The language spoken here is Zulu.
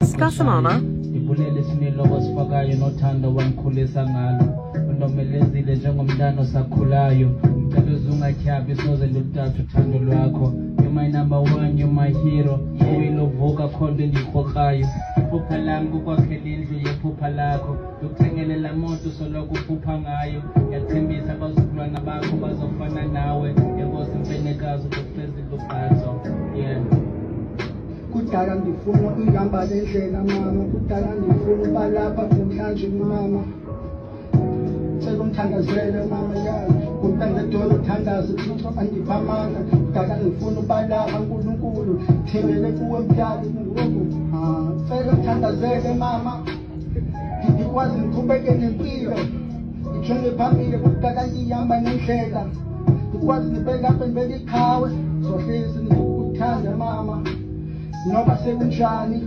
Discuss, mama. Ibulele siniloko sifakayo nothando wangikhulisa ngalo undomelezile njengomntana osakhulayo ngicela uzungatyhabi soze ndiluthathe uthando lwakho. You're my number one, you're my hero, uyilovuka khonto endiyikrokrayo. Iphupha lam kukwakhela indlu yephupha lakho, ndikuthengele laa moto soloko uphupha ngayo. Ndiyathembisa abazukulwana bakho bazofana nawe, enkosi mfenekazi ukuhlezile ugqatso. Yeah. Kudala ndifuna ihamba lendlela mama, kudala ndifuna balapha namhlanje mama. Sekumthandazele mama yazi, kudala ndidolo uthandaze Thixo andipha amandla. Kudala ndifuna balapha uNkulunkulu, thembele kuwe mdali ngoku. Sekumthandazele mama, ndikwazi ndiqhubeke nempilo, ndijonge phambili. Kudala ndihamba nendlela, ndikwazi ndibeka apha ndibeke iqhawe, zohlezi ndikuthanda mama. Noba sekunjani